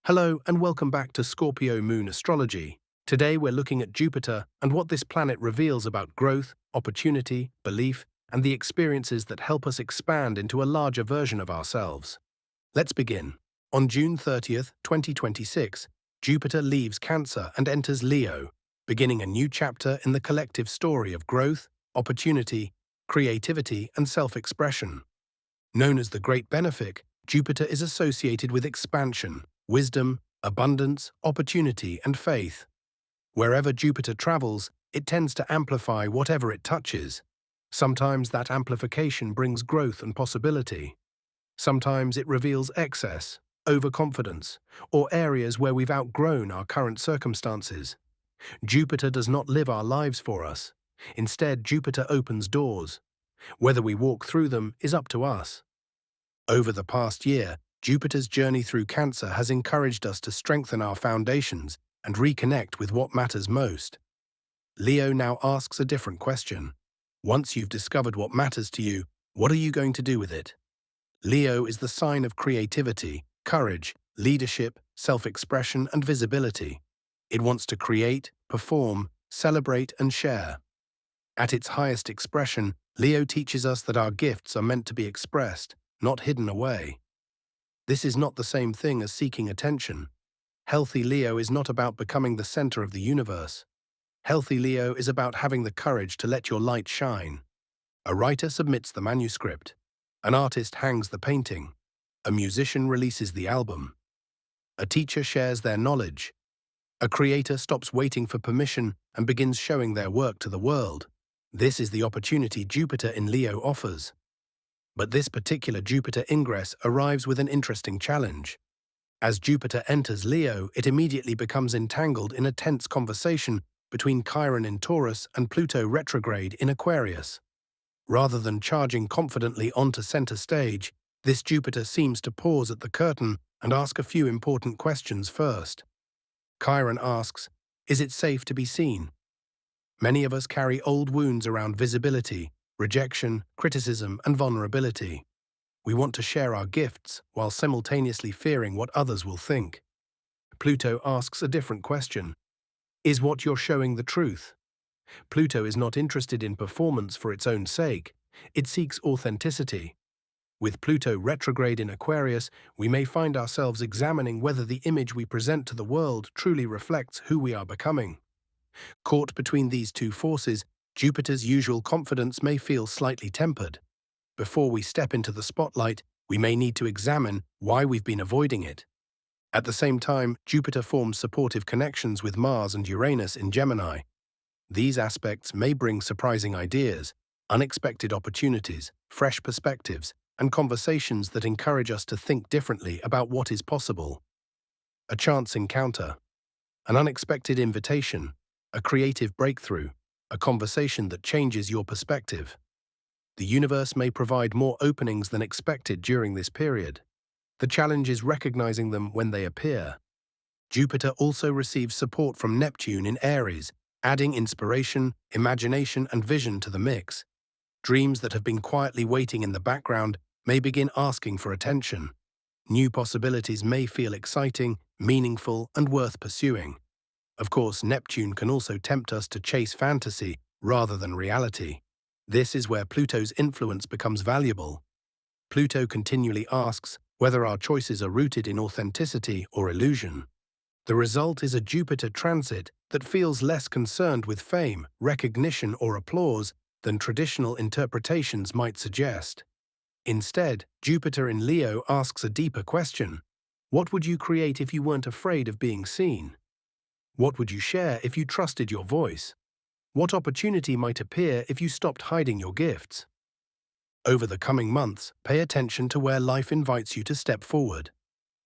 Hello and welcome back to Scorpio Moon Astrology. Today we're looking at Jupiter and what this planet reveals about growth, opportunity, belief, and the experiences that help us expand into a larger version of ourselves. Let's begin. On June 30th, 2026, Jupiter leaves Cancer and enters Leo, beginning a new chapter in the collective story of growth, opportunity, creativity, and self-expression. Known as the Great Benefic, Jupiter is associated with expansion, wisdom, abundance, opportunity, and faith. Wherever Jupiter travels, it tends to amplify whatever it touches. Sometimes that amplification brings growth and possibility. Sometimes it reveals excess, overconfidence, or areas where we've outgrown our current circumstances. Jupiter does not live our lives for us. Instead, Jupiter opens doors. Whether we walk through them is up to us. Over the past year, Jupiter's journey through Cancer has encouraged us to strengthen our foundations and reconnect with what matters most. Leo now asks a different question. Once you've discovered what matters to you, what are you going to do with it? Leo is the sign of creativity, courage, leadership, self-expression, and visibility. It wants to create, perform, celebrate, and share. At its highest expression, Leo teaches us that our gifts are meant to be expressed, not hidden away. This is not the same thing as seeking attention. Healthy Leo is not about becoming the center of the universe. Healthy Leo is about having the courage to let your light shine. A writer submits the manuscript. An artist hangs the painting. A musician releases the album. A teacher shares their knowledge. A creator stops waiting for permission and begins showing their work to the world. This is the opportunity Jupiter in Leo offers. But this particular Jupiter ingress arrives with an interesting challenge. As Jupiter enters Leo, it immediately becomes entangled in a tense conversation between Chiron in Taurus and Pluto retrograde in Aquarius. Rather than charging confidently onto center stage, this Jupiter seems to pause at the curtain and ask a few important questions first. Chiron asks, is it safe to be seen? Many of us carry old wounds around visibility, rejection, criticism, and vulnerability. We want to share our gifts while simultaneously fearing what others will think. Pluto asks a different question. Is what you're showing the truth? Pluto is not interested in performance for its own sake. It seeks authenticity. With Pluto retrograde in Aquarius, we may find ourselves examining whether the image we present to the world truly reflects who we are becoming. Caught between these two forces, Jupiter's usual confidence may feel slightly tempered. Before we step into the spotlight, we may need to examine why we've been avoiding it. At the same time, Jupiter forms supportive connections with Mars and Uranus in Gemini. These aspects may bring surprising ideas, unexpected opportunities, fresh perspectives, and conversations that encourage us to think differently about what is possible. A chance encounter, an unexpected invitation, a creative breakthrough, a conversation that changes your perspective. The universe may provide more openings than expected during this period. The challenge is recognizing them when they appear. Jupiter also receives support from Neptune in Aries, adding inspiration, imagination, and vision to the mix. Dreams that have been quietly waiting in the background may begin asking for attention. New possibilities may feel exciting, meaningful, and worth pursuing. Of course, Neptune can also tempt us to chase fantasy rather than reality. This is where Pluto's influence becomes valuable. Pluto continually asks whether our choices are rooted in authenticity or illusion. The result is a Jupiter transit that feels less concerned with fame, recognition, or applause than traditional interpretations might suggest. Instead, Jupiter in Leo asks a deeper question. What would you create if you weren't afraid of being seen? What would you share if you trusted your voice? What opportunity might appear if you stopped hiding your gifts? Over the coming months, pay attention to where life invites you to step forward.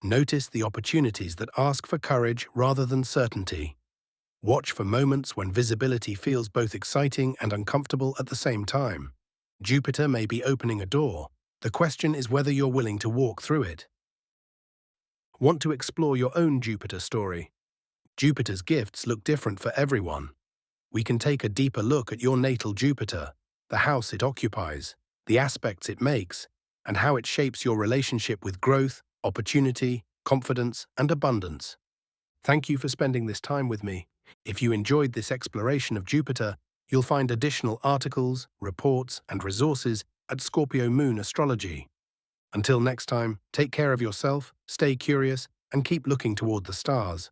Notice the opportunities that ask for courage rather than certainty. Watch for moments when visibility feels both exciting and uncomfortable at the same time. Jupiter may be opening a door. The question is whether you're willing to walk through it. Want to explore your own Jupiter story? Jupiter's gifts look different for everyone. We can take a deeper look at your natal Jupiter, the house it occupies, the aspects it makes, and how it shapes your relationship with growth, opportunity, confidence, and abundance. Thank you for spending this time with me. If you enjoyed this exploration of Jupiter, you'll find additional articles, reports, and resources at Scorpio Moon Astrology. Until next time, take care of yourself, stay curious, and keep looking toward the stars.